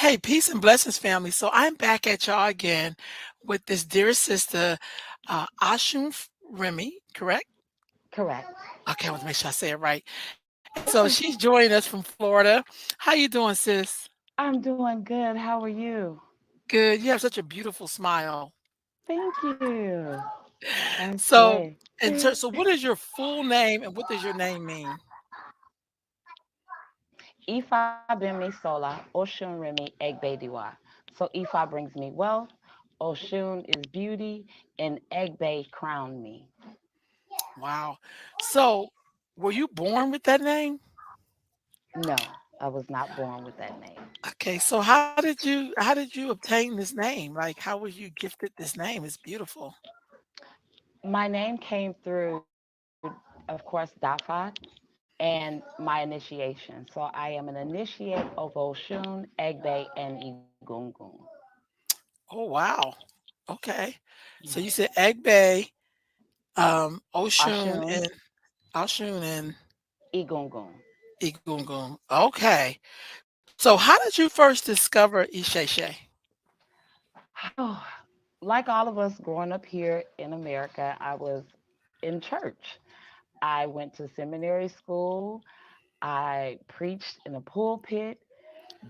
Hey, peace and blessings, family. So I'm back at y'all again with this dear sister, Remy, correct? Correct. Okay, I want to make sure I say it right. And so she's joining us from Florida. How you doing, sis? I'm doing good. How are you? Good. You have such a beautiful smile. Thank you. So, Okay. so what is your full name and what does your name mean? Ifa bimi sola, Oshun Remi Egbediwa. So Ifa brings me wealth, Oshun is beauty, and Egbe crown me. Wow. So, were you born with that name? No, I was not born with that name. Okay, so how did you obtain this name? Like how was you gifted this name? It's beautiful. My name came through, of course, Dafad and my initiation. So I am an initiate of Oshun, Egbe, and Igungun. Oh wow. Okay. Yeah. So you said Egg Bay, Oshun Oshun, and Oshun and Igungun. Igungun. Okay. So how did you first discover Isheshe? Oh, like all of us growing up here in America, I was in church. I went to seminary school. I preached in a pulpit,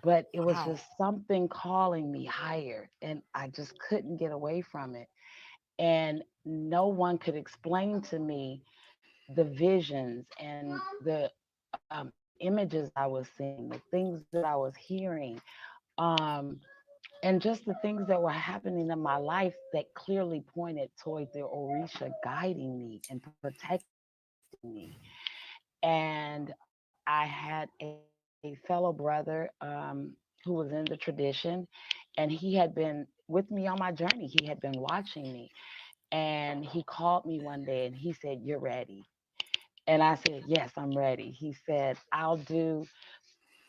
but it was Wow. just something calling me higher, and I just couldn't get away from it. And no one could explain to me the visions and the images I was seeing, the things that I was hearing. Um, and just the things that were happening in my life that clearly pointed toward the Orisha guiding me and protecting me. And I had a fellow brother who was in the tradition, and he had been with me on my journey. He had been watching me, and he called me one day and he said, "You're ready." And I said, "Yes, I'm ready." He said,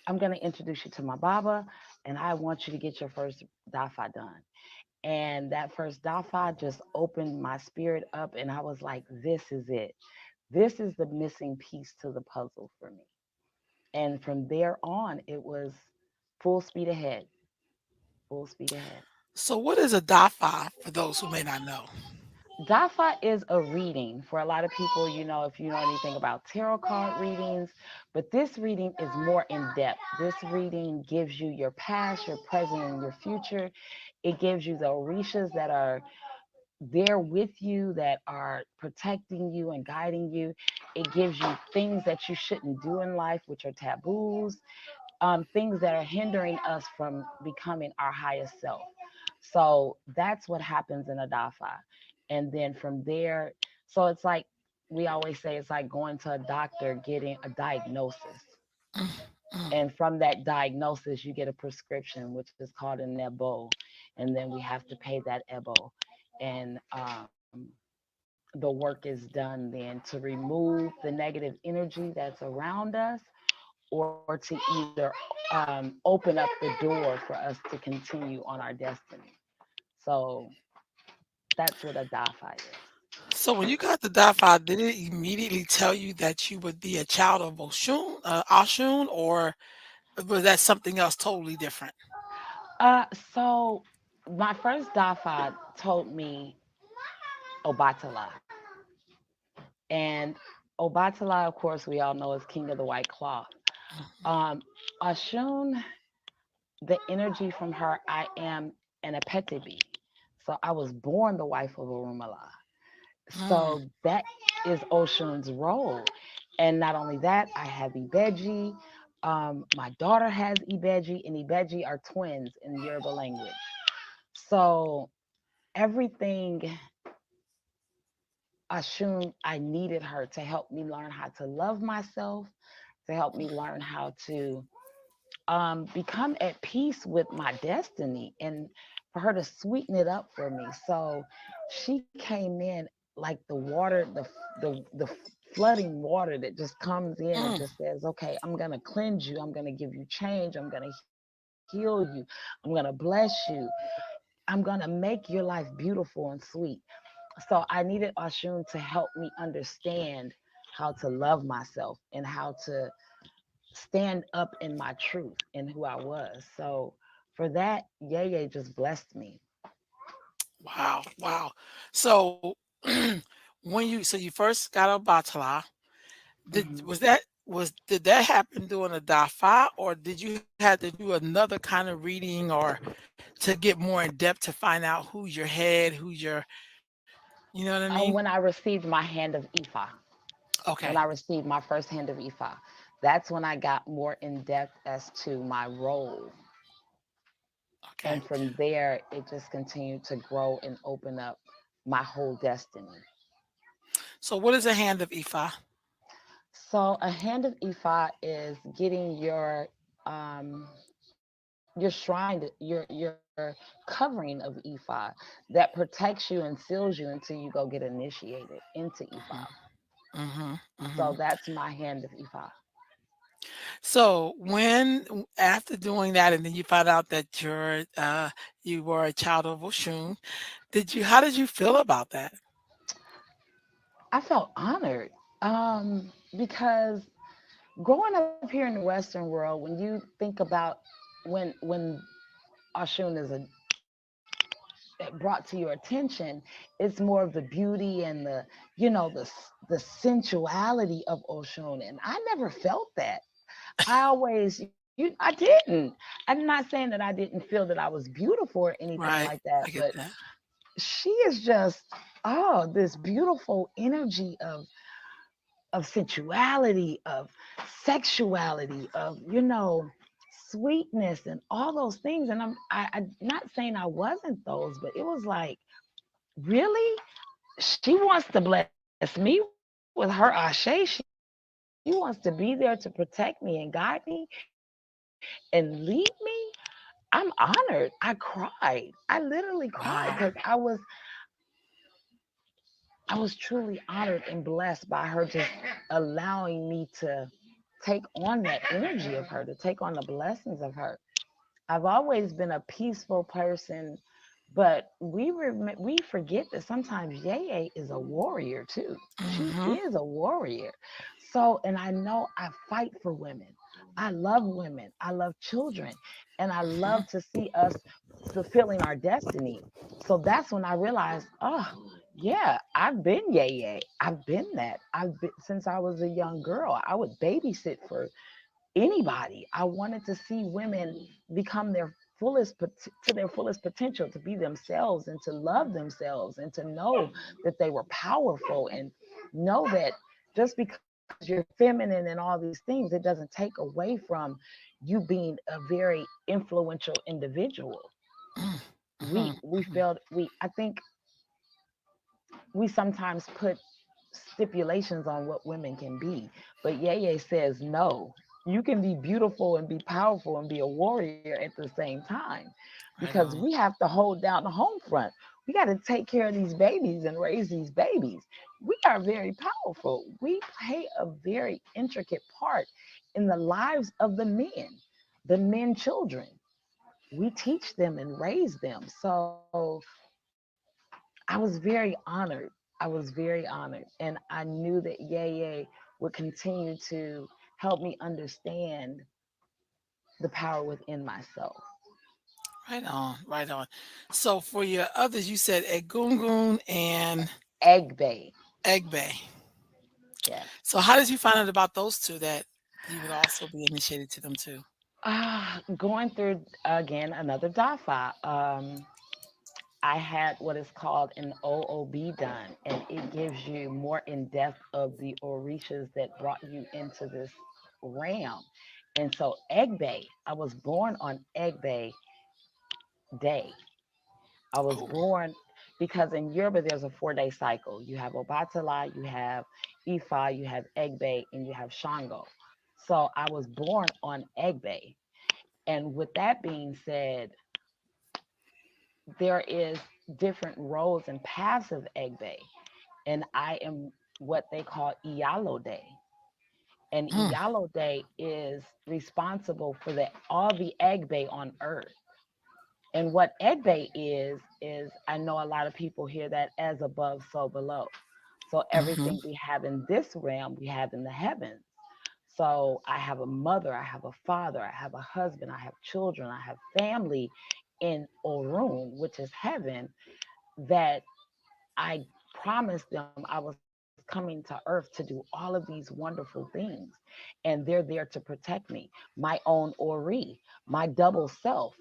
I'm going to introduce you to my Baba, and I want you to get your first dafa done. And that first dafa just opened my spirit up, and I was like, this is it. This is the missing piece to the puzzle for me. And from there on, it was full speed ahead, full speed ahead. So what is a Dafa for those who may not know? Dafa is a reading for a lot of people, if you know anything about tarot card readings, but this reading is more in depth. This reading gives you your past, your present, and your future. It gives you the orishas that are there with you, that are protecting you and guiding you. It gives you things that you shouldn't do in life, which are taboos, things that are hindering us from becoming our highest self. So that's what happens in a dafa. And then from there, so it's like we always say, it's like going to a doctor getting a diagnosis. Mm, mm. And from that diagnosis, you get a prescription, which is called an ebo. And then we have to pay that ebo. And the work is done then to remove the negative energy that's around us, or to either open up the door for us to continue on our destiny. So that's what a dafa is. So when you got the Dafa, did it immediately tell you that you would be a child of Oshun, or was that something else totally different? So my first dafa told me Obatala. And Obatala, of course, we all know is King of the White Cloth. Mhm. Um, Ashun, the energy from her, I am an Apetibi. So I was born the wife of Orumala. Mm. So that is Oshun's role. And not only that, I have Ibeji. My daughter has Ibeji, and Ibeji are twins in Yoruba language. So everything Ashun, I needed her to help me learn how to love myself, to help me learn how to become at peace with my destiny, and for her to sweeten it up for me. So she came in like the water, the flooding water that just comes in and Mm. just says, "Okay, I'm gonna cleanse you. I'm gonna give you change. I'm gonna heal you. I'm gonna bless you. I'm gonna make your life beautiful and sweet." So I needed Ashun to help me understand how to love myself and how to stand up in my truth and who I was. So for that, Yaya just blessed me. Wow, wow. So when you first got a Batala, Hmm. did that happen during a Dafa, or did you have to do another kind of reading or to get more in depth to find out who's your head, who's your, you know what I mean? When I received my hand of Ifa, Okay, when I received my first hand of Ifa, that's when I got more in depth as to my role. okay. And from there, it just continued to grow and open up my whole destiny. So what is a hand of Ifa? So, a hand of Ifa is getting um, your shrine, your covering of Ifa that protects you and seals you until you go get initiated into Ifa. Hmm. So Hmm. that's my hand of Ifa. So after doing that, and then you found out that you were a child of Oshun, how did you feel about that? I felt honored because growing up here in the Western world, when you think about when Oshun is brought to your attention, it's more of the beauty and the sensuality of Oshun, and I never felt that. I always I didn't. I'm not saying that I didn't feel that I was beautiful or anything like Right, that, I but get that. she is just this beautiful energy of sensuality, of sexuality, of sweetness and all those things. And I'm not saying I wasn't those, but it was like, really? She wants to bless me with her ashe. She wants to be there to protect me and guide me and lead me. I'm honored. I cried. I literally cried because Wow. I was truly honored and blessed by her just allowing me to take on that energy of her, to take on the blessings of her. I've always been a peaceful person, but we forget that sometimes Yeye is a warrior too. She Mhm. is a warrior. So, and I know I fight for women. I love women. I love children, and I Mhm. love to see us fulfilling our destiny. So that's when I realized, oh, yeah, I've been Yeye. I've been that. I've been since I was a young girl. I would babysit for anybody. I wanted to see women become to their fullest potential, to be themselves and to love themselves and to know that they were powerful and know that just because you're feminine and all these things, it doesn't take away from you being a very influential individual. Mm. We Mhm. we Mhm. felt we I think we sometimes put stipulations on what women can be. But Yeye says no. You can be beautiful and be powerful and be a warrior at the same time Right because we on. have to hold down the home front. We got to take care of these babies and raise these babies. We are very powerful. We play a very intricate part in the lives of the men children. We teach them and raise them. So I was very honored. I was very honored. And I knew that Yeye would continue to help me understand the power within myself. Right on. Right on. So for your others, you said Egungun and Egg Bay. Egbe. Yes. So how did you find out about those two that you would also be initiated to them too? Going through again another DAFA. I had what is called an OOB done, and it gives you more in depth of the orishas that brought you into this realm. And so, Egbe, I was born on Egbe Day. I was Oh. born because in Yoruba there's a 4-day cycle. You have Obatala, you have Ifa, you have Egbe, and you have Shango. So I was born on Egbe. And with that being said, there is different roles and paths of Egbe. And I am what they call Iyalo Day. And Mm. Iyalo Day is responsible for all the Egbe on earth. And what Egbe is I know a lot of people hear that as above, so below. So Mhm. everything we have in this realm, we have in the heavens. So I have a mother, I have a father, I have a husband, I have children, I have family in Orun, which is heaven, that I promised them I was coming to earth to do all of these wonderful things. And they're there to protect me, my own Ori, my double self.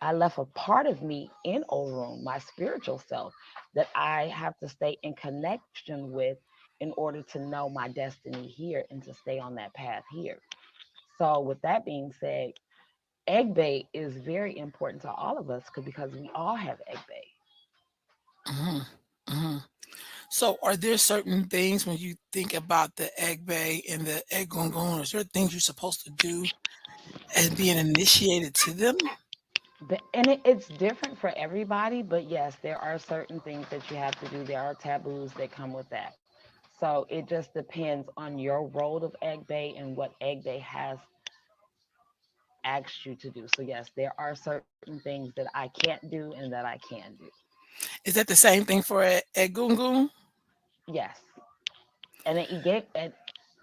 I left a part of me in Orun, my spiritual self, that I have to stay in connection with in order to know my destiny here and to stay on that path here. So, with that being said, egg bay is very important to all of us because we all have egg bay. Mhm, mhm. So, are there certain things when you think about the egg bay and the egg gongon, is there things you're supposed to do as being initiated to them? And it's different for everybody, but yes, there are certain things that you have to do. There are taboos that come with that. So it just depends on your role of egg bay and what egg bay has asked you to do. So yes, there are certain things that I can't do and that I can do. Is that the same thing for a egungun? Yes, and then you get and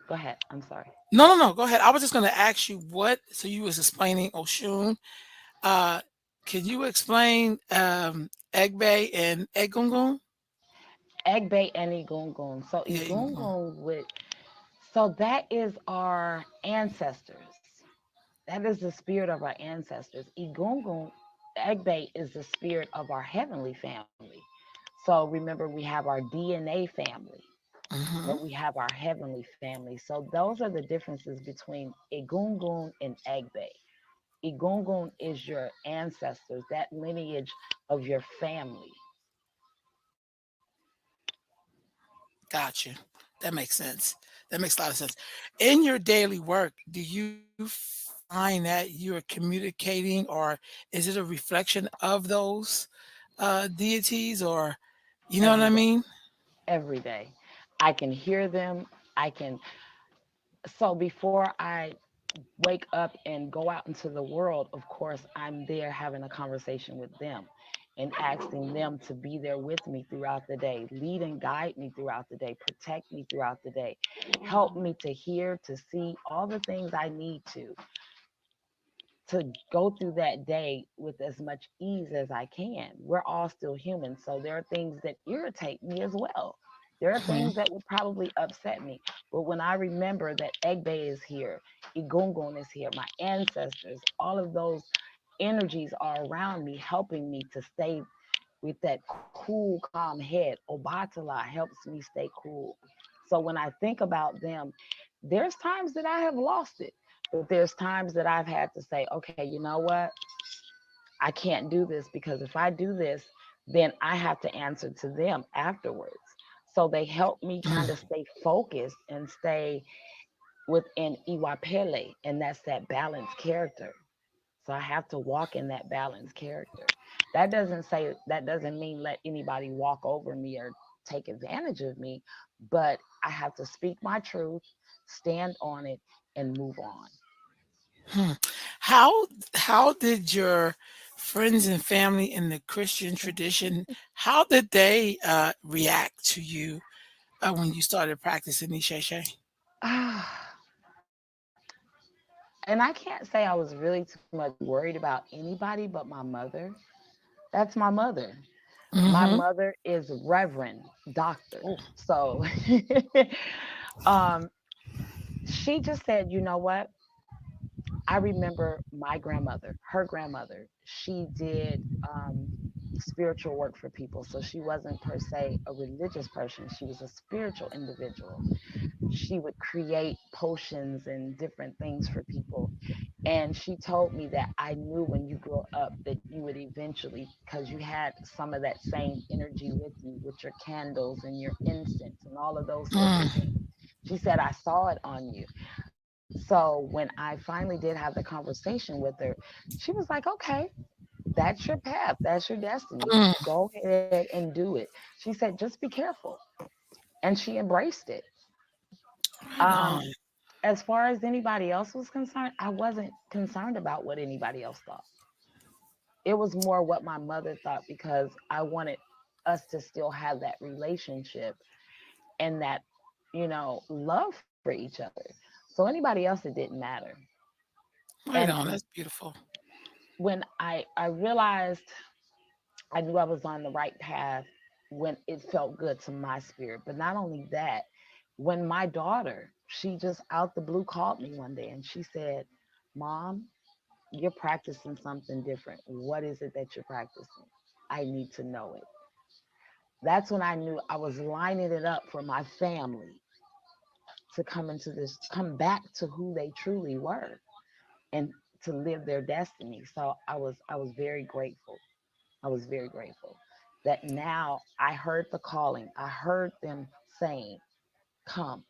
go ahead. I'm sorry. No, no, no, go ahead. I was just gonna ask you what so you was explaining Oshun. Uh, can you explain, Egbe and Egungun? Egg bay and igungun. So Yeah, Egungun. igungun would so that is our ancestors. That is the spirit of our ancestors. Igungun, Egbe is the spirit of our heavenly family. So remember, we have our DNA family, but Mhm. we have our heavenly family. So those are the differences between Egungun and Egbe. Egungun is your ancestors, that lineage of your family. Gotcha. That makes sense. That makes a lot of sense. In your daily work, do you find that you're communicating or is it a reflection of those, deities or you know what I Every day, mean? every day. I can hear them. I can. So before I wake up and go out into the world, of course, I'm there having a conversation with them and asking them to be there with me throughout the day, lead and guide me throughout the day, protect me throughout the day, help me to hear, to see all the things I need to go through that day with as much ease as I can. We're all still human, so there are things that irritate me as well. There are Mhm. things that would probably upset me. But when I remember that Egbe is here, Igungun is here, my ancestors, all of those energies are around me, helping me to stay with that cool, calm head. Obatala helps me stay cool. So when I think about them, there's times that I have lost it, but there's times that I've had to say, okay, you know what? I can't do this because if I do this, then I have to answer to them afterwards. So they help me kind of Mm. stay focused and stay within Iwapele, and that's that balanced character. So I have to walk in that balanced character. That doesn't mean let anybody walk over me or take advantage of me, but I have to speak my truth, stand on it, and move on. Hmm. How did your friends and family in the Christian tradition, how did they, react to you, when you started practicing Isheshe? And I can't say I was really too much worried about anybody but my mother. That's my mother. My Mhm. mother is Reverend Doctor. Oh. So um, she just said, you know what? I remember my grandmother, her grandmother, she did spiritual work for people. So she wasn't per se a religious person, she was a spiritual individual. She would create potions and different things for people. And she told me that I knew when you grow up that you would eventually, because you had some of that same energy with you, with your candles and your incense and all of those sorts of things. Mm. She said, I saw it on you. So when I finally did have the conversation with her, she was like, okay, that's your path, that's your destiny. Mm. Go ahead and do it. She said, just be careful. And she embraced it. Right Um, on. as far as anybody else was concerned, I wasn't concerned about what anybody else thought. It was more what my mother thought because I wanted us to still have that relationship and that, love for each other. So anybody else, it didn't matter. Right And on. That's beautiful. when I realized I knew I was on the right path when it felt good to my spirit. But not only that, when my daughter, she just out the blue called me one day and she said, Mom, you're practicing something different. What is it that you're practicing? I need to know it. That's when I knew I was lining it up for my family to come into this, come back to who they truly were and to live their destiny. So I was very grateful. I was very grateful that now I heard the calling. I heard them saying, come.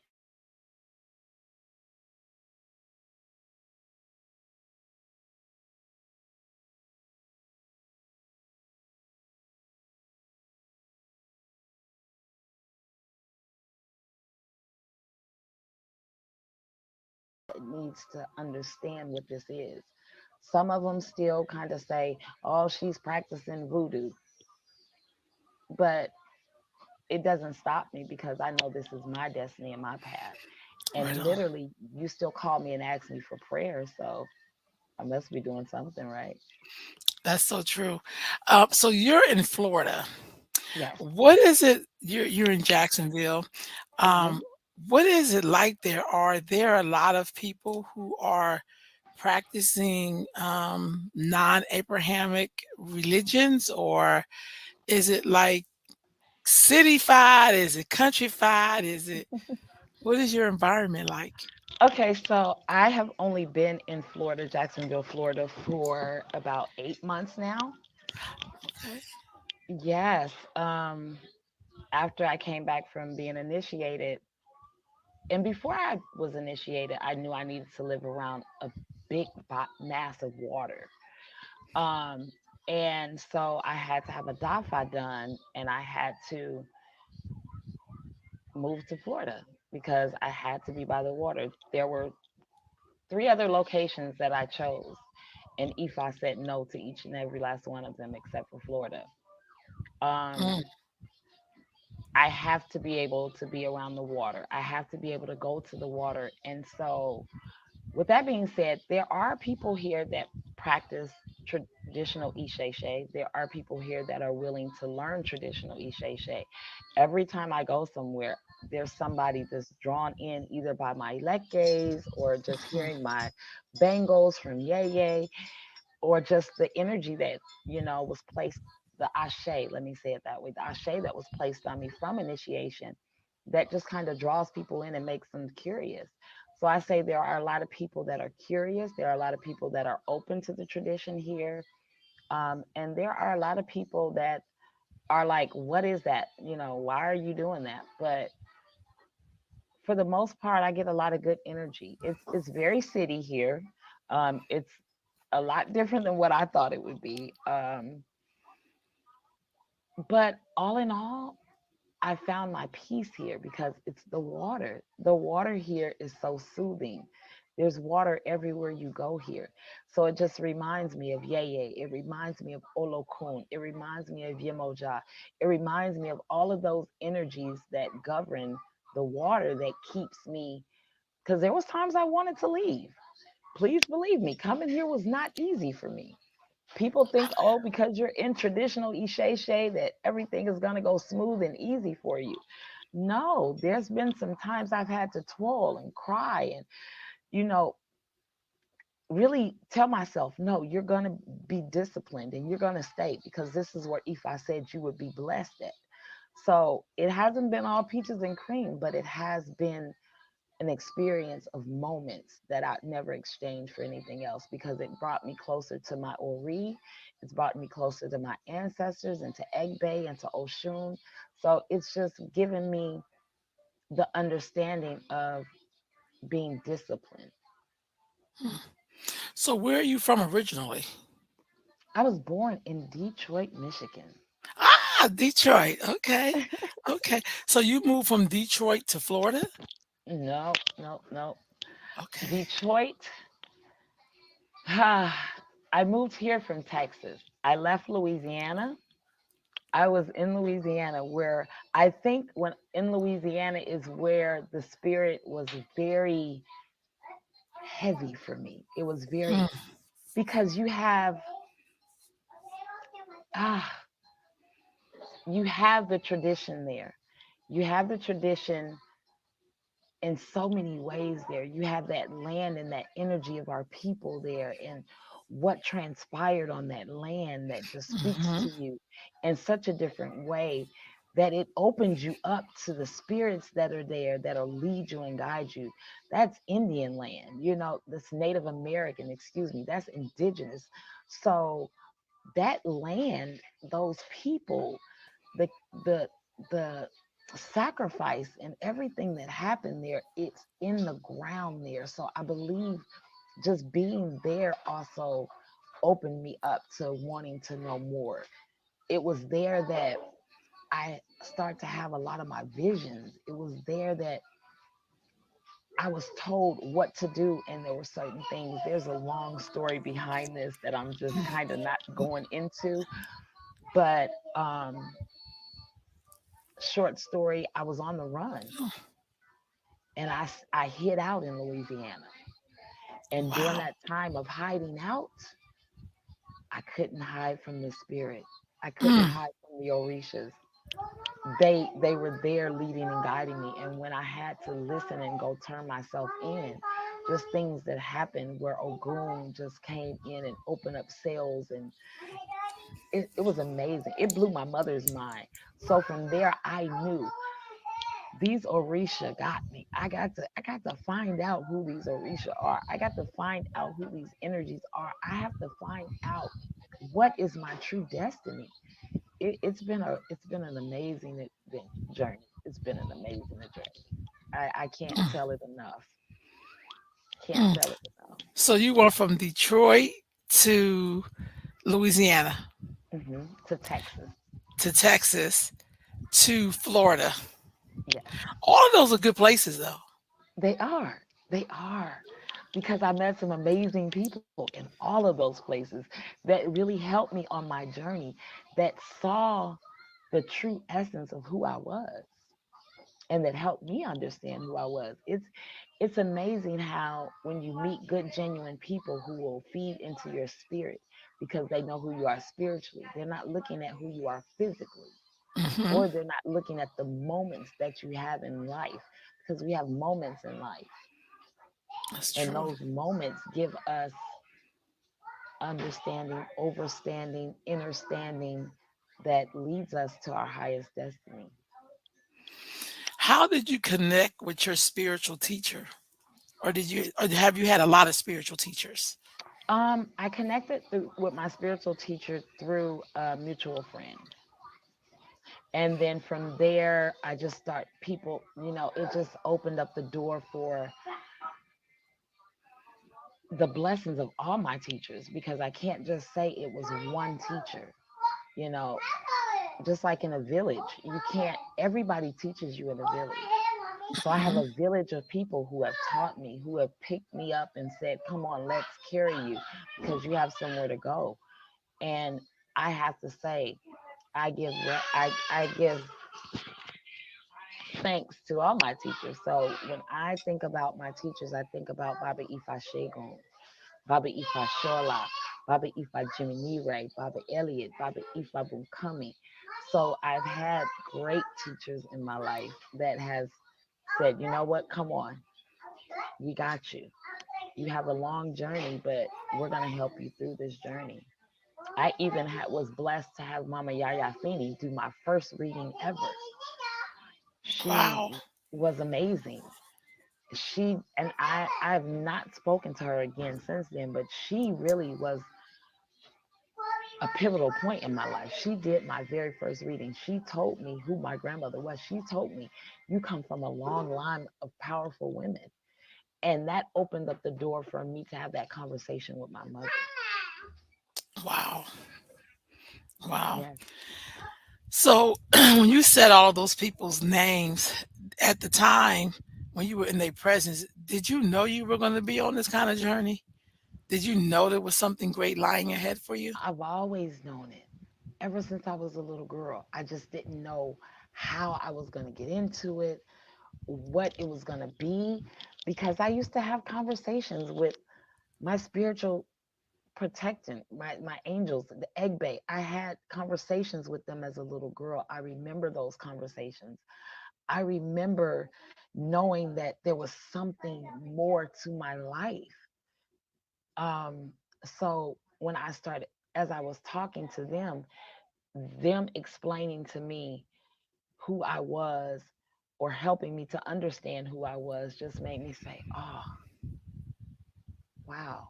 It needs to understand what this is. Some of them still kind of say, oh, she's practicing voodoo. But it doesn't stop me because I know this is my destiny and my path. Right And on. literally, you still call me and ask me for prayer. So I must be doing something right. That's so true. So you're in Florida. Yes. What is it? You're in Jacksonville. Hmm. Um, what is it like there? Are there a lot of people who are practicing non-Abrahamic religions, or is it like cityfied? Is it countryfied? Is it what is your environment like? Okay, so I have only been in Florida, Jacksonville, Florida, for about 8 months now. Okay. Yes. After I came back from being initiated, and before I was initiated, I knew I needed to live around a big mass of water. Um, and so I had to have a DAFA done, and I had to move to Florida because I had to be by the water. There were three other locations that I chose, and IFA said no to each and every last one of them except for Florida. Um, Mm, I have to be able to be around the water. I have to be able to go to the water. And so, with that being said, there are people here that practice traditional Isheshe. There are people here that are willing to learn traditional Isheshe. Every time I go somewhere, there's somebody that's drawn in either by my leques or just mm, hearing my bangles from Yeye or just the energy that was placed, the ashe, let me say it that way, the ashe that was placed on me from initiation, that just kind of draws people in and makes them curious. So I say there are a lot of people that are curious, there are a lot of people that are open to the tradition here, and there are a lot of people that are like, what is that, why are you doing that? But for the most part, I get a lot of good energy. It's very city here. It's a lot different than what I thought it would be. But all in all, I found my peace here because it's the water. The water here is so soothing. There's water everywhere you go here. So it just reminds me of Yeye. It reminds me of Olokun. It reminds me of Yemoja. It reminds me of all of those energies that govern the water that keeps me. Because there was times I wanted to leave. Please believe me, coming here was not easy for me. People think, oh, because you're in traditional Isheshe, that everything is going to go smooth and easy for you. No, there's been some times I've had to toil and cry and, you know, really tell myself, no, you're going to be disciplined and you're going to stay because this is where Ifa said you would be blessed at. So it hasn't been all peaches and cream, but it has been an experience of moments that I'd never exchange for anything else because it brought me closer to my Ori. It's brought me closer to my ancestors and to Egbe and to Oshun. So it's just given me the understanding of being disciplined. mm. So where are you from originally? I was born in Detroit, Michigan. Ah, Detroit. Okay. Okay. So you moved from Detroit to Florida? No, no, no. Okay. Detroit. I moved here from Texas. I left Louisiana. I was in Louisiana where I think when in Louisiana is where the spirit was very heavy for me. It was very, Mm, because ah you have the tradition there. You have the tradition in so many ways there. You have that land and that energy of our people there, and what transpired on that land that just speaks mhm, to you in such a different way, that it opens you up to the spirits that are there, that'll lead you and guide you. That's Indian land, that's Native American, excuse me, that's indigenous. So that land, those people, the the the sacrifice and everything that happened there, it's in the ground there. So I believe just being there also opened me up to wanting to know more. It was there that I start to have a lot of my visions. It was there that I was told what to do, and there were certain things. There's a long story behind this that I'm just kind of not going into, but short story, I was on the run, and I hid out in Louisiana. And during wow. that time of hiding out, I couldn't hide from the spirit. I couldn't Mm, hide from the Orishas. They were there leading and guiding me. And when I had to listen and go turn myself in, just things that happened where Ogun just came in and opened up cells, and it was amazing. It blew my mother's mind. So from there I knew these Orisha got me. I got to find out who these Orisha are. I got to find out who these energies are. I have to find out what is my true destiny. It's been an amazing journey. It's been an amazing journey. I can't tell it enough. Can't mm. tell it enough. So you went from Detroit to Louisiana To Texas. to Texas to Florida. Yes. All of those are good places, though. They are. They are. Because I met some amazing people in all of those places that really helped me on my journey, that saw the true essence of who I was, and that helped me understand who I was. It's amazing how when you meet good genuine people who will feed into your spirit because they know who you are spiritually. They're not looking at who you are physically, Hmm. or they're not looking at the moments that you have in life, because we have moments in life, That's and true. those moments give us understanding, overstanding, understanding that leads us to our highest destiny. How did you connect with your spiritual teacher? Or have you had a lot of spiritual teachers? I connected with my spiritual teacher through a mutual friend. And then from there, I just start people, it just opened up the door for the blessings of all my teachers, because I can't just say it was one teacher, you know, just like in a village. You can't, everybody teaches you in a village. So I have Mhm. a village of people who have taught me, who have picked me up and said, come on, let's carry you because you have somewhere to go. And I have to say, I give thanks to all my teachers. So when I think about my teachers, I think about Baba Ifa Shegun, Baba Ifa Shola, Baba Ifa Jimmy Ray, Baba Elliott, Baba Ifa Bunkami. So I've had great teachers in my life that has said, you know what, come on, we got you. You have a long journey, but we're gonna help you through this journey. I even was blessed to have Mama Yaya Fini do my first reading ever. She Wow. was amazing. She and I've not spoken to her again since then, but she really was a pivotal point in my life. She did my very first reading. She told me who my grandmother was. She told me, you come from a long line of powerful women. And that opened up the door for me to have that conversation with my mother. Wow. Wow. Yes. So when you said all those people's names at the time when you were in their presence, did you know you were going to be on this kind of journey? Did you know there was something great lying ahead for you? I've always known it. Ever since I was a little girl, I just didn't know how I was going to get into it, what it was going to be. because I used to have conversations with my spiritual protectant, my angels, the egg bay. I had conversations with them as a little girl. I remember those conversations. I remember knowing that there was something more to my life. Um, so when I started, as I was talking to them explaining to me who I was or helping me to understand who I was just made me say, oh, wow,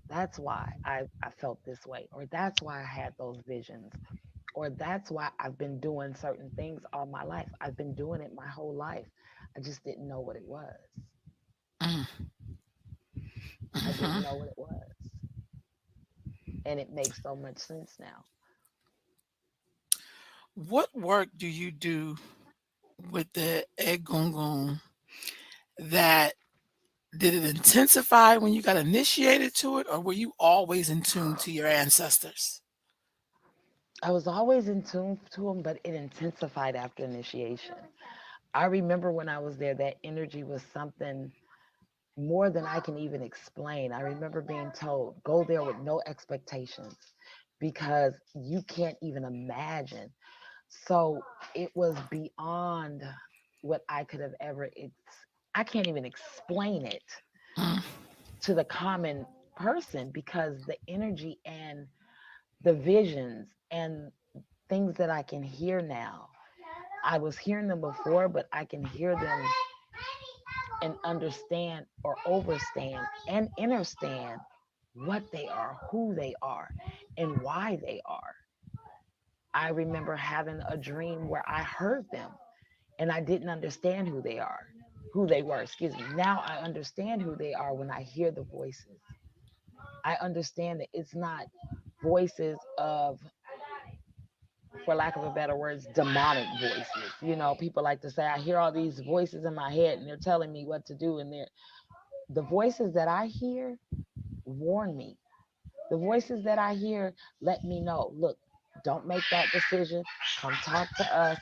that's why I felt this way, or that's why I had those visions, or that's why I've been doing certain things all my life. I've been doing it my whole life. I just didn't know what it was. Mm, I didn't mhm. know what it was. And it makes so much sense now. What work do you do with the egungun that did it intensify when you got initiated to it, or were you always in tune to your ancestors? I was always in tune to them, but it intensified after initiation. I remember when I was there, that energy was something more than I can even explain. I remember being told, go there with no expectations because you can't even imagine. So it was beyond what I could have ever, I can't even explain it Mm, to the common person because the energy and the visions and things that I can hear now. I was hearing them before, but I can hear them and understand or overstand and understand what they are, who they are, and why they are. I remember having a dream where I heard them and I didn't understand who they were, excuse me. Now I understand who they are when I hear the voices. I understand that it's not voices of, for lack of a better words, demonic voices. You know, people like to say, I hear all these voices in my head and they're telling me what to do. And the voices that I hear warn me. The voices that I hear let me know, look, don't make that decision. Come talk to us.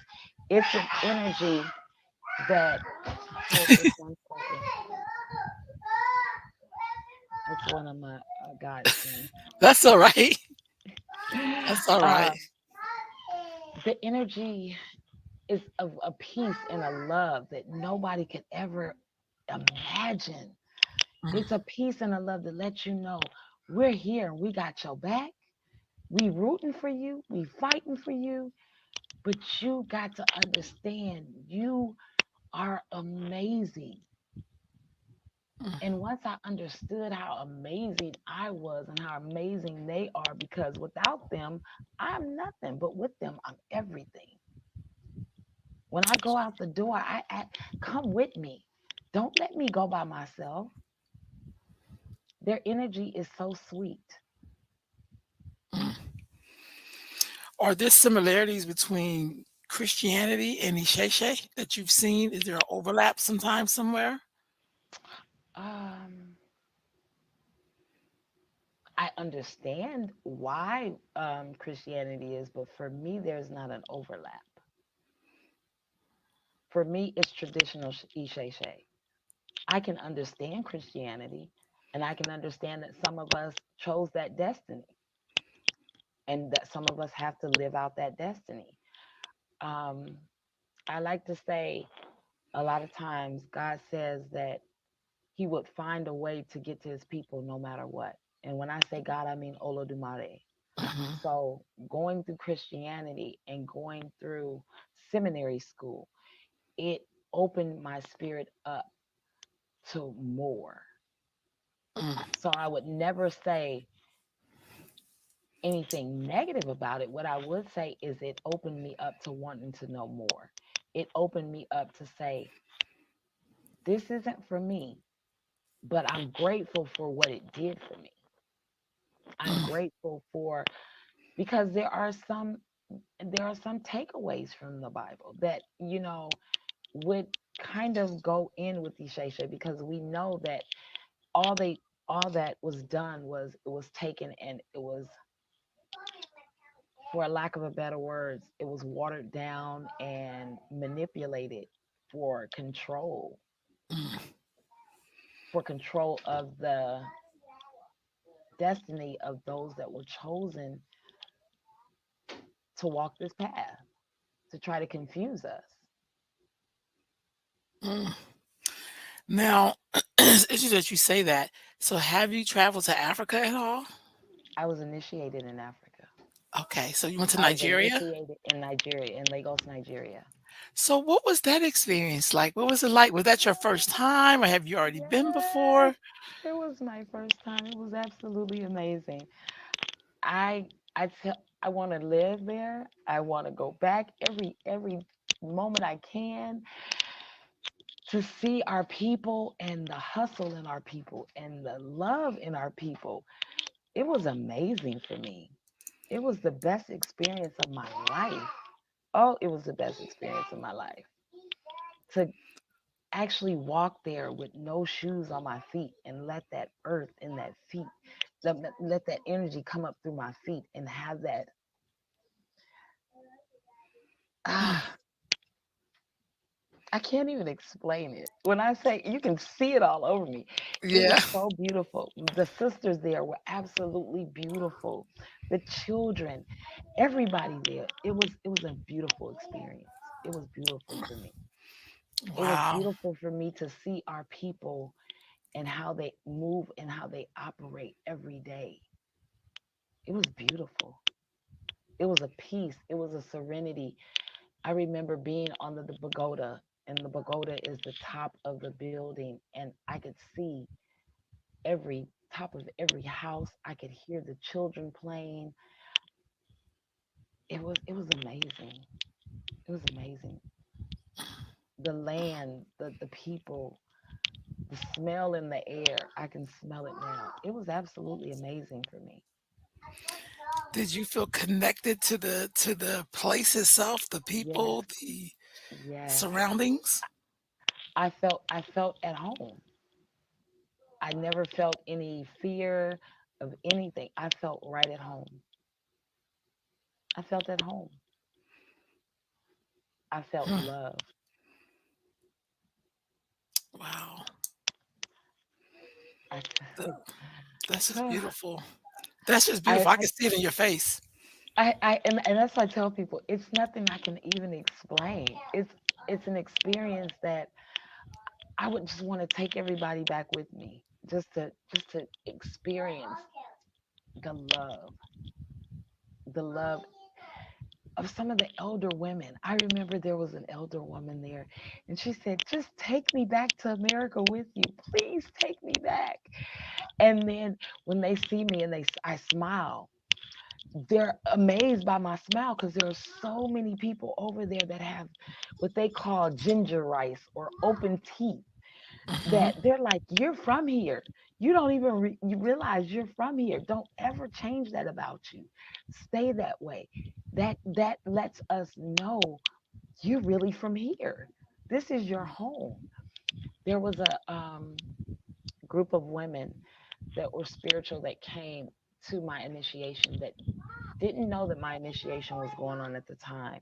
It's an energy that, hold just one second. It's one of my godsons. that's all right. That's all right. Uh, the energy is of a peace and a love that nobody could ever imagine. Mm, It's a peace and a love that lets you know we're here and we got your back. We rooting for you. We fighting for you. But you got to understand you are amazing. mm. And once I understood how amazing I was and how amazing they are, because without them, I'm nothing. But with them, I'm everything. When I go out the door, come with me. Don't let me go by myself. Their energy is so sweet. Are there similarities between Christianity and Isheshe that you've seen? Is there an overlap sometime somewhere? Um, I understand why Christianity is, but for me, there's not an overlap. For me, it's traditional Isheshe. I can understand Christianity, and I can understand that some of us chose that destiny, and that some of us have to live out that destiny. Um, I like to say a lot of times God says that He would find a way to get to His people no matter what. And when I say God, I mean Olodumare. Mhm, So going through Christianity and going through seminary school, it opened my spirit up to more. mm, So I would never say anything negative about it. What I would say is it opened me up to wanting to know more. It opened me up to say, this isn't for me, but I'm grateful for what it did for me. I'm mm. grateful for, because there are some takeaways from the Bible that, would kind of go in with Ishesha, because we know that all they all that was done was it was taken and it was, for a lack of a better words, it was watered down and manipulated for control. for control of the destiny of those that were chosen to walk this path, to try to confuse us. Mm. Now, it's interesting that you say that. So have you traveled to Africa at all? I was initiated in Africa. Okay, so you went to I was Nigeria? initiated in Nigeria, in Lagos, Nigeria. So what was that experience like? What was it like? Was that your first time or have you already been Yes, before? it was my first time. It was absolutely amazing. I want to live there. I want to go back every moment I can to see our people and the hustle in our people and the love in our people. It was amazing for me. It was the best experience of my life. Oh, it was the best experience of my life. To actually walk there with no shoes on my feet and let that earth in that feet, let that energy come up through my feet and have that, Mm, ah, I can't even explain it. When I say, you can see it all over me. It was yeah. so beautiful. The sisters there were absolutely beautiful. The children, everybody there. It was a beautiful experience. It was beautiful for me. It was Wow. beautiful for me to see our people and how they move and how they operate every day. It was beautiful. It was a peace. It was a serenity. I remember being on the pagoda, and the pagoda is the top of the building, and I could see every top of every house. I could hear the children playing. It was amazing. It was amazing. The land, the people, the smell in the air. I can smell it now. It was absolutely amazing for me. Did you feel connected to the place itself, the Yes, people, the yes. surroundings? I felt at home. I never felt any fear of anything. I felt right at home. I felt at home. I felt Hmm, love. wow. I, Th- That's just I, beautiful. That's just I, beautiful. I can see it in your face. and that's why I tell people it's nothing I can even explain. It's an experience that I would just want to take everybody back with me, just to experience the love, the love of some of the elder women. I remember there was an elder woman there, and she said, "Just take me back to America with you. Please take me back." And then when they see me and I smile, they're amazed by my smile because there are so many people over there that have what they call ginger rice or open teeth, Hmm. that they're like, "You're from here. You don't even you realize you're from here. Don't ever change that about you. Stay that way." That lets us know you're really from here. This is your home. There was a group of women that were spiritual that came to my initiation that didn't know that my initiation was going on at the time.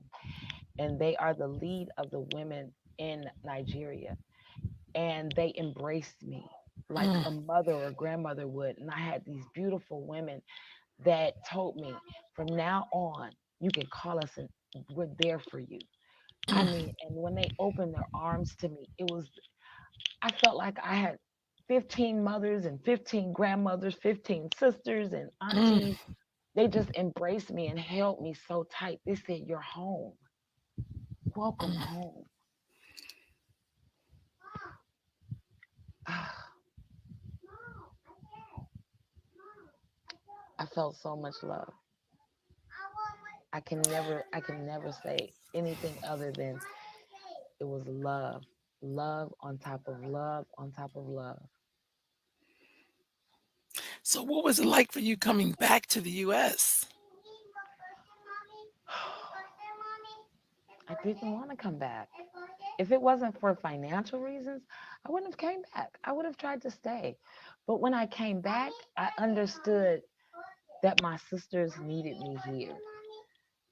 And they are the lead of the women in Nigeria. And they embraced me like Mm, a mother or grandmother would. And I had these beautiful women that told me, from now on, you can call us and we're there for you. I mm, mean, and when they opened their arms to me, I felt like I had 15 mothers and 15 grandmothers, 15 sisters and mm. aunties. They just embraced me and held me so tight. They said, "You're home. Welcome home." Ah, I felt so much love. I can never say anything other than it was love. Love on top of love on top of love. So what was it like for you coming back to the US? I didn't want to come back. If it wasn't for financial reasons, I wouldn't have came back. I would have tried to stay. But when I came back, I understood that my sisters needed me here,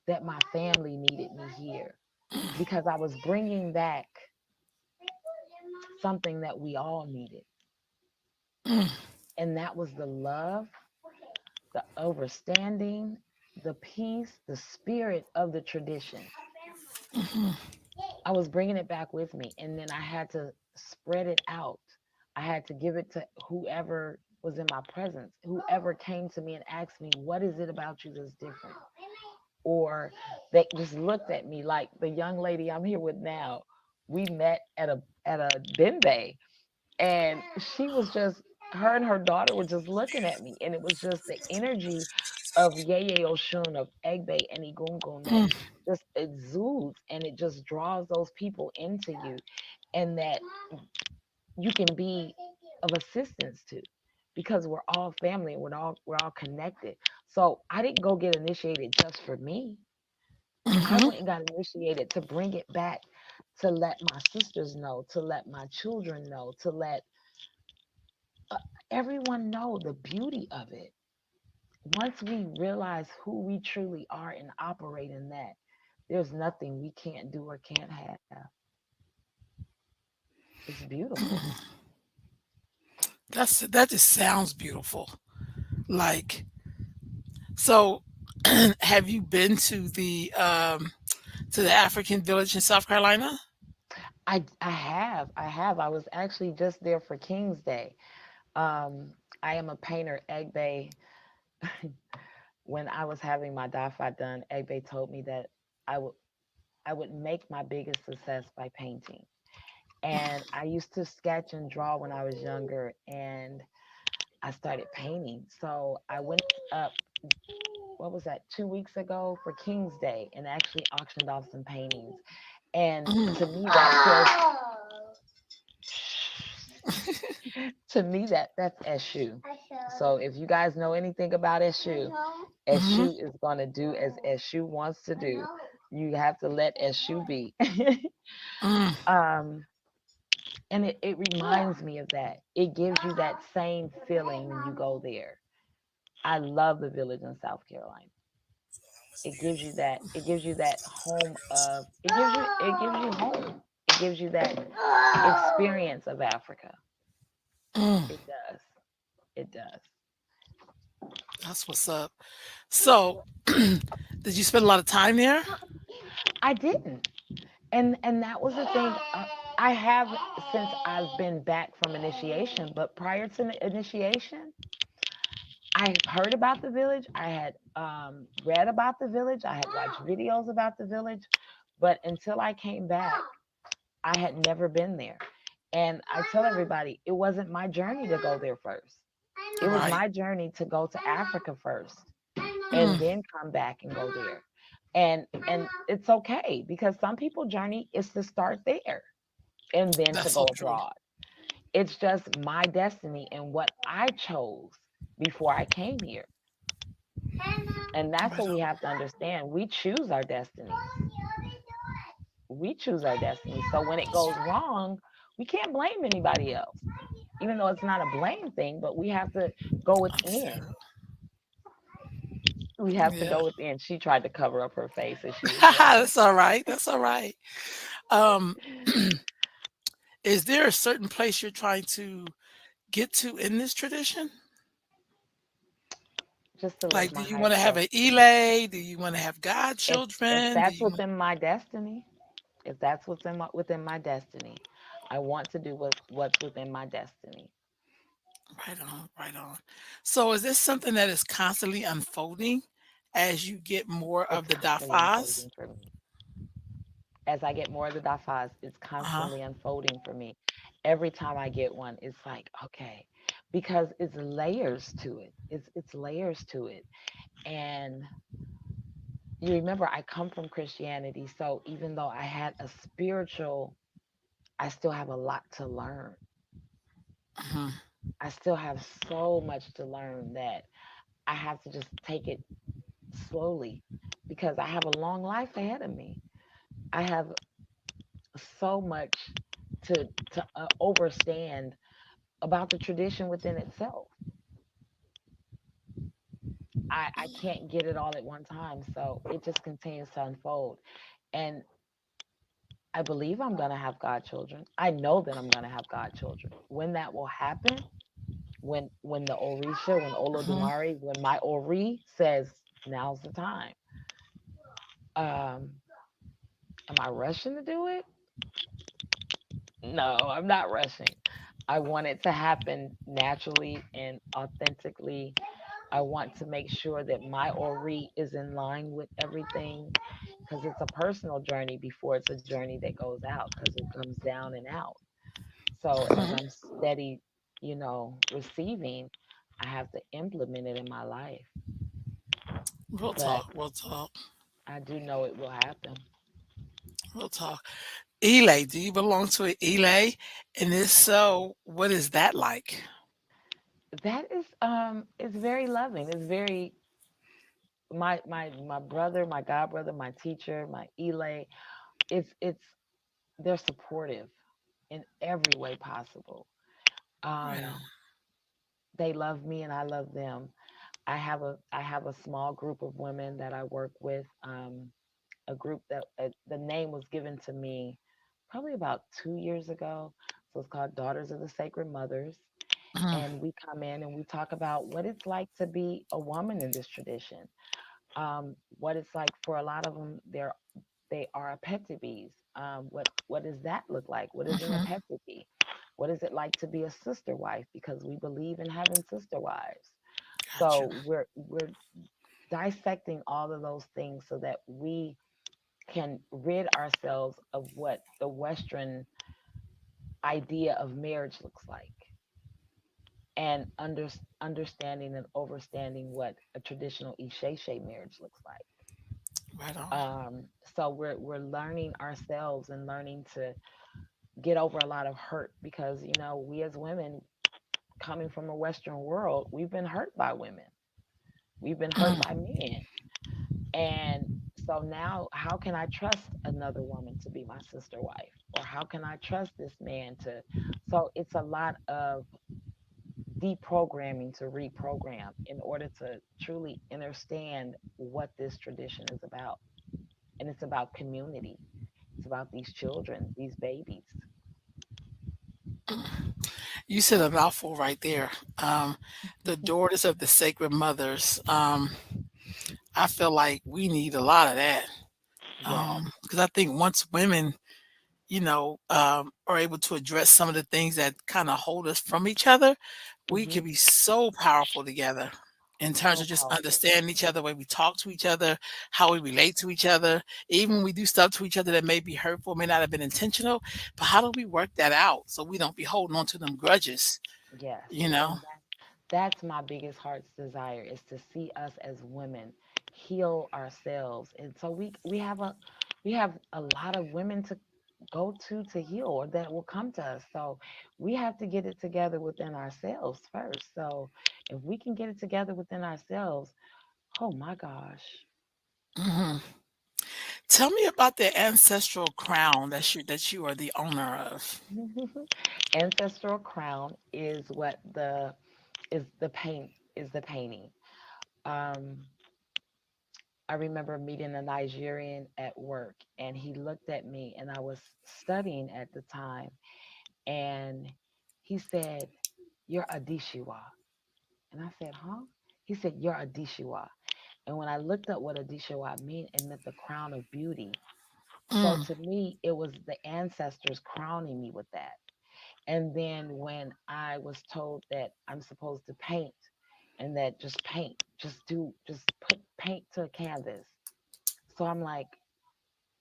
that my family needed me here, because I was bringing back something that we all needed. Mm, And that was the love, the understanding, the peace, the spirit of the tradition. mhm, I was bringing it back with me, and then I had to spread it out. I had to give it to whoever was in my presence, whoever came to me and asked me, "What is it about you that's different?" Or they just looked at me like the young lady I'm here with now. We met at a bimbe, and she was just her and her daughter were just looking at me, and it was just the energy of Yeye Oshun, of Egbe and Igungun, that mm, just exudes, and it just draws those people into you, and that you can be of assistance to, because we're all family and we're all connected. So I didn't go get initiated just for me. I mhm, went and got initiated to bring it back, to let my sisters know, to let my children know, to let uh, everyone know the beauty of it. Once we realize who we truly are and operate in that, there's nothing we can't do or can't have. It's beautiful. mhm. That just sounds beautiful. Like, so, have you been to the African village in South Carolina? I have. I was actually just there for King's Day. I am a painter. Egbe, when I was having my DAFA done, Egbe told me that I would I would make my biggest success by painting. And I used to sketch and draw when I was younger, and I started painting. So I went up, what was that, 2 weeks ago for King's Day, and actually auctioned off some paintings. And Mm, to me, that feels, to me, that's Eshu. So if you guys know anything about Eshu, mhm, Eshu is going to do as Eshu wants to do. You have to let Eshu be. mm. um, and it reminds me of that. It gives you that same feeling when you go there. I love the village in South Carolina. It gives you that home of it gives you home. It gives you that experience of Africa. Mm, It does. It does. that's what's up. So, did you spend a lot of time there? I didn't. And that was the thing. I have, since I've been back from initiation, but prior to the initiation, I heard about the village. I had read about the village. I had watched videos about the village, but until I came back, I had never been there. And I tell everybody, it wasn't my journey to go there first. It was Right. my journey to go to Africa first, and Mm, then come back and go there. And it's okay, because some people journey is to start there and then to that's so go true. abroad. It's just my destiny and what I chose before I came here. And that's Right what we on. have to understand. We choose our destinies. We choose our destiny. So when it That's goes wrong, we can't blame anybody else, even though it's not a blame thing, but we have to go within. understandable. We have to Yeah. go within. She tried to cover up her face as she was talking. That's all right. That's all right. Um, is there a certain place you're trying to get to in this tradition? Just to live Like, do my you want to highest have self. an Elay? Do you want to have If godchildren? Do that's you want within my destiny, if that's within my destiny, I want to do what's within my destiny. right on, right on. So is this something that is constantly unfolding as you get more It's of the constantly dafas? unfolding for me. As I get more of the dafas, it's Uh-huh. constantly unfolding for me. Every time I get one, it's like, okay, because it's layers to it. It's layers to it. And you remember, I come from Christianity, so even though I had a spiritual, I still have a lot to learn. Mhm. I still have so much to learn that I have to just take it slowly, because I have a long life ahead of me. I have so much to overstand about the tradition within itself. I can't get it all at one time, so it just continues to unfold. And I believe I'm gonna have godchildren. I know that I'm gonna have godchildren. When that will happen, when the Orisha, when Mhm. Olodumare, when my Ori says now's the time. Um, am I rushing to do it? No, I'm not rushing. I want it to happen naturally and authentically. I want to make sure that my Ori is in line with everything because it's a personal journey before it's a journey that goes out because it comes down and out. So as Mhm. I'm steady, receiving, I have to implement it in my life. Real But talk. Real talk. I do know it will happen. Real talk. Elay, do you belong to an Elay? And if I do. so, what is that like? That is it's very loving. It's very my brother, my god brother, my teacher, my Elay, it's they're supportive in every way possible. Right on. Um they love me and I love them. I have a small group of women that I work with. A group that the name was given to me probably about 2 years ago. So it's called Daughters of the Sacred Mothers. Mhm. And we come in and we talk about what it's like to be a woman in this tradition. What it's like for a lot of them, they are apetibes. What does that look like? What is an Mhm. apetibe? What is it like to be a sister wife? Because we believe in having sister wives. Gotcha. So we're dissecting all of those things so that we can rid ourselves of what the Western idea of marriage looks like and understanding and overstanding what a traditional Isheshe marriage looks like. Right on. So we're learning ourselves and learning to get over a lot of hurt because we as women coming from a Western world, we've been hurt by women, we've been hurt by Mm. men, and so now how can I trust another woman to be my sister wife, or how can I trust this man to? So it's a lot of deprogramming to reprogram in order to truly understand what this tradition is about. And it's about community. It's about these children, these babies. You said a mouthful right there. The daughters of the sacred mothers. I feel like we need a lot of that. Yes. Because I think once women, are able to address some of the things that kind of hold us from each other, we Hmm. can be so powerful together in terms So of just powerful. understanding each other, the way we talk to each other, how we relate to each other. Even when we do stuff to each other that may be hurtful, may not have been intentional, but how do we work that out so we don't be holding on to them grudges, Yes. you know? And that's my biggest heart's desire is to see us as women heal ourselves. And so we have a lot of women to go to heal or that will come to us. So we have to get it together within ourselves first. So if we can get it together within ourselves, oh my gosh. Mhm. Tell me about the ancestral crown that you are the owner of. Ancestral crown is the painting. Um, I remember meeting a Nigerian at work, and he looked at me, and I was studying at the time, and he said, "You're Adishiwa," and I said, "Huh?" He said, "You're Adishiwa," and when I looked up what Adishiwa meant, it meant the crown of beauty. So Mm, to me, it was the ancestors crowning me with that. And then when I was told that I'm supposed to paint and that just paint, just put paint to a canvas. So I'm like,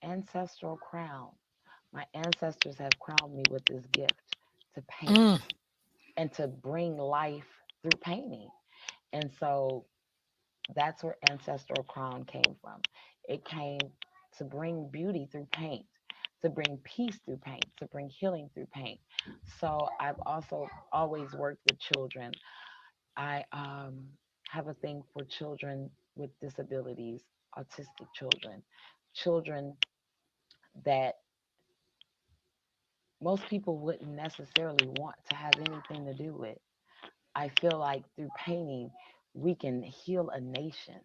ancestral crown. My ancestors have crowned me with this gift to paint mm, and to bring life through painting. And so that's where ancestral crown came from. It came to bring beauty through paint, to bring peace through paint, to bring healing through paint. So I've also always worked with children. I have a thing for children with disabilities, autistic children, children that most people wouldn't necessarily want to have anything to do with. I feel like through painting, we can heal a nation.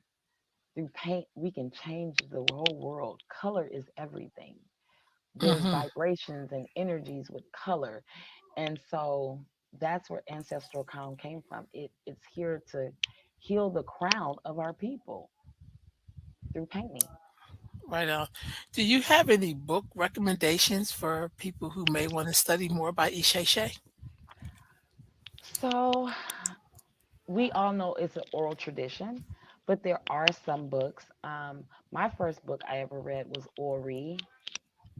Through paint, we can change the whole world. Color is everything. There's mhm. vibrations and energies with color. And so that's where ancestral crown came from. It's here to heal the crown of our people through painting. Right on. Do you have any book recommendations for people who may want to study more about Isheshe? So we all know it's an oral tradition, but there are some books. My first book I ever read was Ori,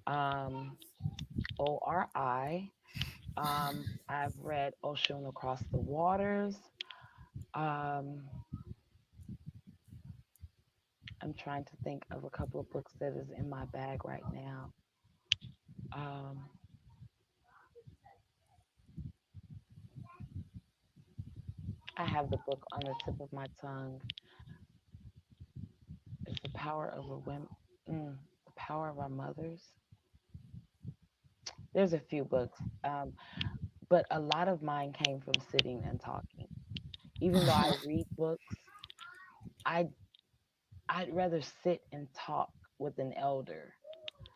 um, ORI. I've read Ocean Across the Waters. Um, I'm trying to think of a couple of books that is in my bag right now. Um, I have the book on the tip of my tongue. It's the power of a women. The power of our mothers. There's a few books, but a lot of mine came from sitting and talking. Even though I read books, I I'd rather sit and talk with an elder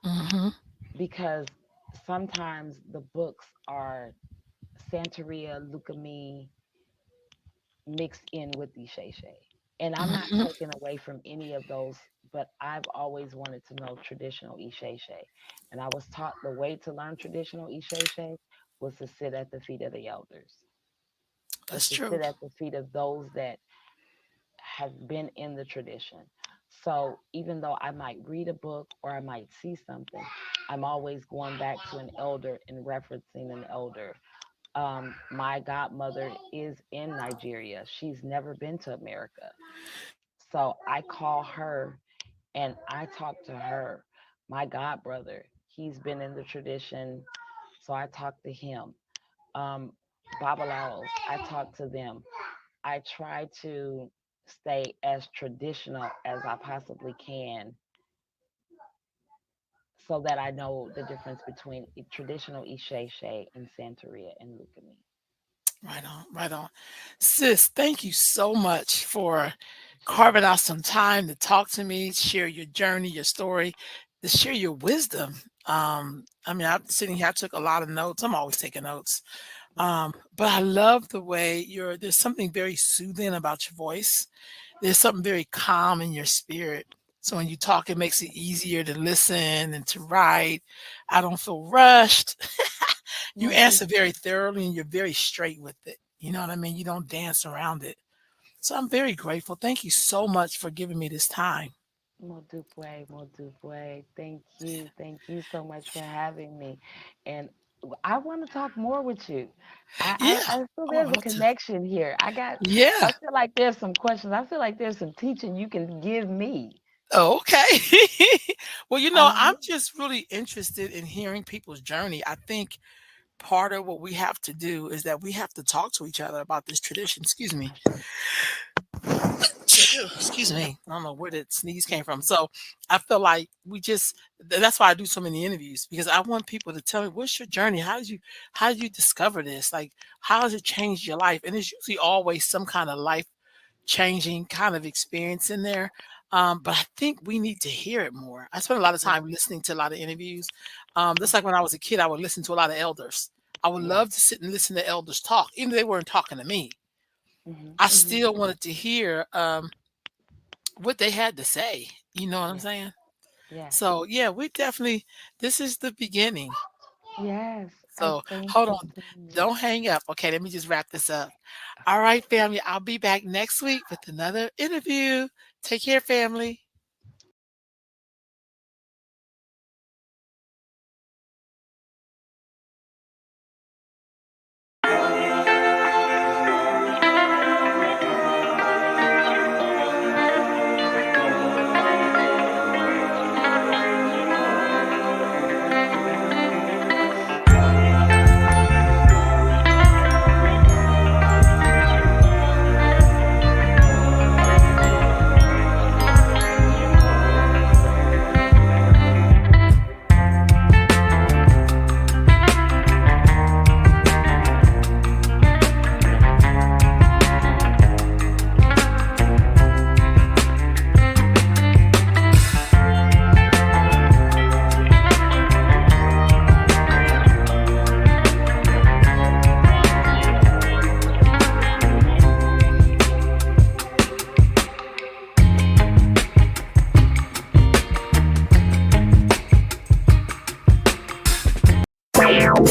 Mm-hmm. because sometimes the books are Santeria, Lucami mixed in with the Shay. And I'm not Hmm. taking away from any of those, but I've always wanted to know traditional Isheshe. And I was taught the way to learn traditional Isheshe was to sit at the feet of the elders, was That's to true. sit at the feet of those that have been in the tradition. So even though I might read a book or I might see something, I'm always going back to an elder and referencing an elder. My godmother is in Nigeria. She's never been to America. So I call her and I talk to her. My god brother, he's been in the tradition. So I talk to him. Um, Babalaos, I talk to them. I try to stay as traditional as I possibly can so that I know the difference between traditional Isheshe and Santeria and Lukumi. Right on, right on. Sis, thank you so much for carving Sure. out some time to talk to me, share your journey, your story, to share your wisdom. I mean, I'm sitting here, I took a lot of notes. I'm always taking notes. But I love the way there's something very soothing about your voice. There's something very calm in your spirit. So when you talk, it makes it easier to listen and to write. I don't feel rushed. You Well, thank answer very thoroughly and you're very straight with it. You know what I mean? You don't dance around it. So I'm very grateful. Thank you so much for giving me this time. Modupwe, Modupwe. Thank you. Thank you so much for having me. And I want to talk more with you. Yeah. I feel Oh, I there's a want to. connection here. I Yeah. feel like there's some questions. I feel like there's some teaching you can give me. Oh, okay. Well, I'm Um, just really interested in hearing people's journey. I think part of what we have to do is that we have to talk to each other about this tradition. Excuse me. Excuse me. I don't know where that sneeze came from. So I feel like that's why I do so many interviews because I want people to tell me what's your journey? How did you discover this? Like how has it changed your life? And it's usually always some kind of life changing kind of experience in there. But I think we need to hear it more. I spent a lot of yeah, time listening to a lot of interviews. Just mhm, like when I was a kid, I would listen to a lot of elders. I would yeah, love to sit and listen to elders talk, even if they weren't talking to me. hmm I hmm still wanted to hear what they had to say. You know what I'm yeah, saying? yes, So yeah, we definitely this is the beginning. yes. I So thank hold you on. so much. Don't hang up. Okay, let me just wrap this up. All right, family. I'll be back next week with another interview. Take care, family.